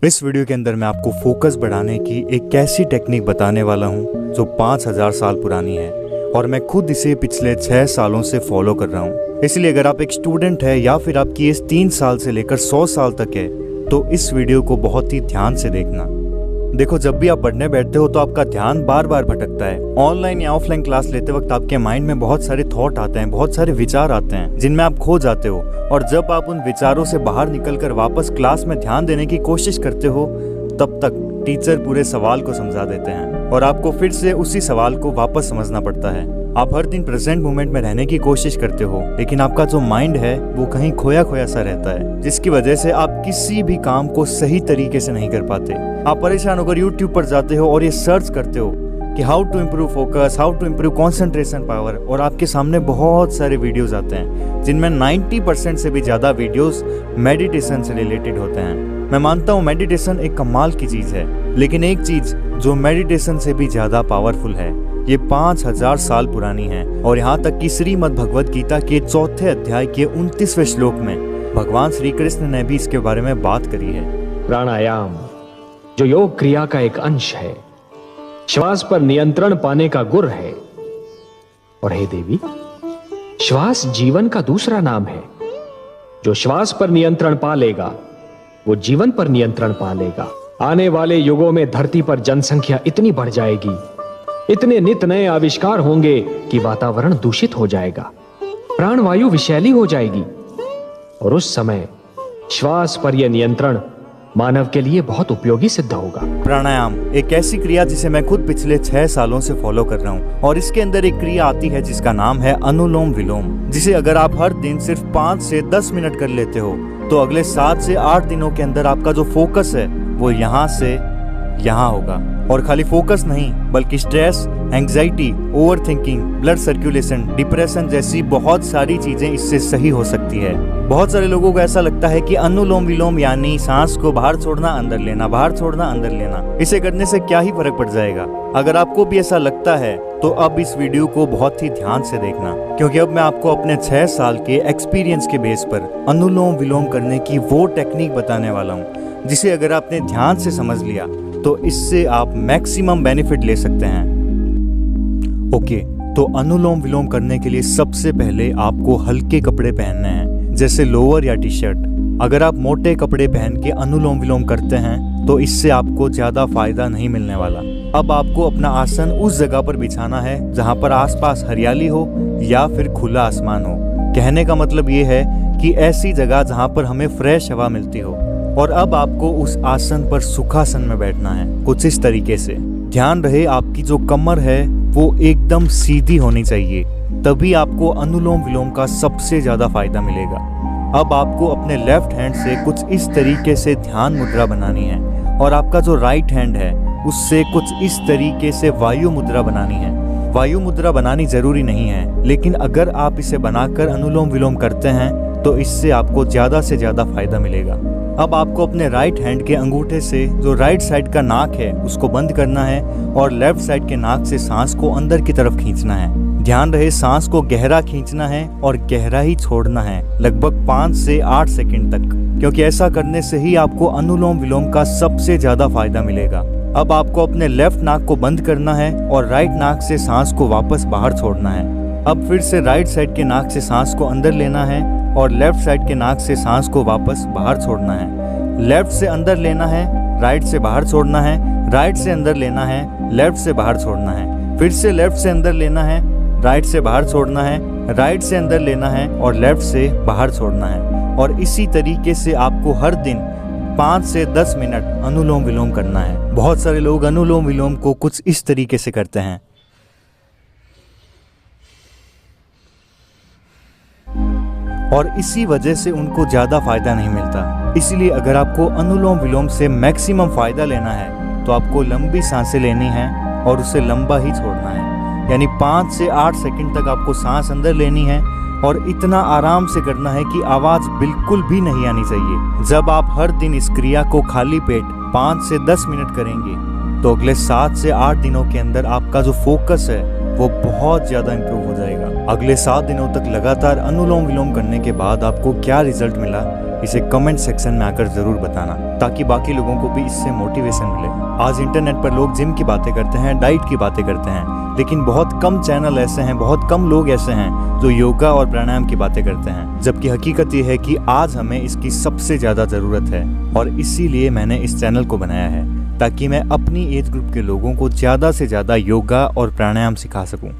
इस वीडियो के अंदर मैं आपको फोकस बढ़ाने की एक ऐसी टेक्निक बताने वाला हूँ जो 5000 साल पुरानी है और मैं खुद इसे पिछले 6 सालों से फॉलो कर रहा हूँ। इसलिए अगर आप एक स्टूडेंट है या फिर आपकी एज 3 साल से लेकर 100 साल तक है तो इस वीडियो को बहुत ही ध्यान से देखना। देखो, जब भी आप पढ़ने बैठते हो तो आपका ध्यान बार बार भटकता है। ऑनलाइन या ऑफलाइन क्लास लेते वक्त आपके माइंड में बहुत सारे थॉट आते हैं, बहुत सारे विचार आते हैं जिनमें आप खो जाते हो। और जब आप उन विचारों से बाहर निकलकर वापस क्लास में ध्यान देने की कोशिश करते हो तब तक टीचर पूरे सवाल को समझा देते हैं और आपको फिर से उसी सवाल को वापस समझना पड़ता है। आप हर दिन प्रेजेंट मोमेंट में रहने की कोशिश करते हो लेकिन आपका जो माइंड है वो कहीं खोया खोया सा रहता है, जिसकी वजह से आप किसी भी काम को सही तरीके से नहीं कर पाते। आप परेशान होकर YouTube पर जाते हो और ये सर्च करते हो कि how to improve focus, how to improve concentration power, और आपके सामने बहुत सारे वीडियोस आते हैं जिनमें 90% से भी ज्यादा वीडियोस मेडिटेशन से रिलेटेड होते हैं। मैं मानता हूँ मेडिटेशन एक कमाल की चीज है, लेकिन एक चीज जो मेडिटेशन से भी ज्यादा पावरफुल है, ये 5000 साल पुरानी है। और यहाँ तक कि श्रीमद् भगवद गीता के 4थे अध्याय के 29वें श्लोक में भगवान श्री कृष्ण ने भी इसके बारे में बात करी है। प्राणायाम जो योग क्रिया का एक अंश है, श्वास पर नियंत्रण पाने का गुर है। और हे देवी, श्वास जीवन का दूसरा नाम है। जो श्वास पर नियंत्रण पा लेगा वो जीवन पर नियंत्रण पा लेगा। आने वाले युगों में धरती पर जनसंख्या इतनी बढ़ जाएगी, इतने नित नए आविष्कार होंगे कि वातावरण दूषित हो जाएगा, प्राणवायु विषैली हो जाएगी और उस समय श्वास पर यह नियंत्रण मानव के लिए बहुत उपयोगी सिद्ध होगा। प्राणायाम एक ऐसी क्रिया जिसे मैं खुद पिछले 6 सालों से फॉलो कर रहा हूँ और इसके अंदर एक क्रिया आती है जिसका नाम है अनुलोम विलोम, जिसे अगर आप हर दिन सिर्फ 5 से 10 मिनट कर लेते हो तो अगले 7 से 8 दिनों के अंदर आपका जो फोकस है वो यहाँ से यहाँ होगा। और खाली फोकस नहीं बल्कि stress, anxiety, overthinking, blood circulation, depression जैसी बहुत सारी चीजें इससे सही हो सकती है। बहुत सारे लोगों को ऐसा लगता है कि अनुलोम विलोम यानी सांस को बाहर छोड़ना अंदर लेना, बाहर छोड़ना अंदर लेना, इसे करने से क्या ही फर्क पड़ जाएगा। अगर आपको भी ऐसा लगता है तो अब इस वीडियो को बहुत ही ध्यान से देखना, क्योंकि अब मैं आपको अपने 6 साल के एक्सपीरियंस के बेस पर अनुलोम विलोम करने की वो टेक्निक बताने वाला हूँ जिसे अगर आपने ध्यान से समझ लिया तो इससे आप मैक्सिमम बेनिफिट ले सकते हैं। ओके, तो अनुलोम विलोम करने के लिए सबसे पहले आपको हल्के कपड़े पहनने हैं, जैसे लोअर या टी शर्ट। अगर आप मोटे कपड़े पहन के अनुलोम विलोम करते हैं तो इससे आपको ज्यादा फायदा नहीं मिलने वाला। अब आपको अपना आसन उस जगह पर बिछाना है जहां पर आसपास हरियाली हो या फिर खुला आसमान हो। कहने का मतलब ये है कि ऐसी जगह जहां पर हमें फ्रेश हवा मिलती हो। और अब आपको उस आसन पर सुखासन में बैठना है, कुछ इस तरीके से। ध्यान रहे आपकी जो कमर है वो एकदम सीधी होनी चाहिए, तभी आपको अनुलोम विलोम का सबसे ज्यादा फायदा मिलेगा। अब आपको अपने लेफ्ट हैंड से कुछ इस तरीके से ध्यान मुद्रा बनानी है और आपका जो राइट हैंड है उससे कुछ इस तरीके से वायु मुद्रा बनानी है। वायु मुद्रा बनानी जरूरी नहीं है, लेकिन अगर आप इसे बनाकर अनुलोम विलोम करते हैं तो इससे आपको ज्यादा से ज्यादा फायदा मिलेगा। अब आपको अपने राइट हैंड के अंगूठे से जो राइट साइड का नाक है उसको बंद करना है और लेफ्ट साइड के नाक से सांस को अंदर की तरफ खींचना है। ध्यान रहे सांस को गहरा खींचना है और गहरा ही छोड़ना है, लगभग 5 से 8 सेकंड तक, क्योंकि ऐसा करने से ही आपको अनुलोम विलोम का सबसे ज्यादा फायदा मिलेगा। अब आपको अपने लेफ्ट नाक को बंद करना है और राइट नाक से सांस को वापस बाहर छोड़ना है। अब फिर से राइट साइड के नाक से सांस को अंदर लेना है और लेफ्ट साइड के नाक से सांस को वापस बाहर छोड़ना है। लेफ्ट से अंदर लेना है, राइट से बाहर छोड़ना है, राइट से अंदर लेना है, लेफ्ट से बाहर छोड़ना है, फिर से लेफ्ट से अंदर लेना है, राइट से बाहर छोड़ना है, राइट से अंदर लेना है और लेफ्ट से बाहर छोड़ना है। और इसी तरीके से आपको हर दिन 5 से 10 मिनट अनुलोम विलोम करना है। बहुत सारे लोग अनुलोम विलोम को कुछ इस तरीके से करते हैं और इसी वजह से उनको ज्यादा फायदा नहीं मिलता। इसलिए अगर आपको अनुलोम विलोम से मैक्सिमम फायदा लेना है तो आपको लंबी सांसें लेनी है और उसे लंबा ही छोड़ना है, यानी 5 से 8 सेकंड तक आपको सांस अंदर लेनी है और इतना आराम से करना है कि आवाज बिल्कुल भी नहीं आनी चाहिए। जब आप हर दिन इस क्रिया को खाली पेट 5 से 10 मिनट करेंगे तो अगले 7 से 8 दिनों के अंदर आपका जो फोकस है वो बहुत ज्यादा इंप्रूव हो जाएगा। अगले 7 दिनों तक लगातार अनुलोम विलोम करने के बाद आपको क्या रिजल्ट मिला, इसे कमेंट सेक्शन में आकर जरूर बताना, ताकि बाकी लोगों को भी इससे मोटिवेशन मिले। आज इंटरनेट पर लोग जिम की बातें करते हैं, डाइट की बातें करते हैं, लेकिन बहुत कम चैनल ऐसे हैं, बहुत कम लोग ऐसे हैं जो योगा और प्राणायाम की बातें करते हैं। जबकि हकीकत ये है कि आज हमें इसकी सबसे ज्यादा जरूरत है, और इसीलिए मैंने इस चैनल को बनाया है, ताकि मैं अपनी एज ग्रुप के लोगों को ज्यादा से ज्यादा योगा और प्राणायाम सिखा सकूं।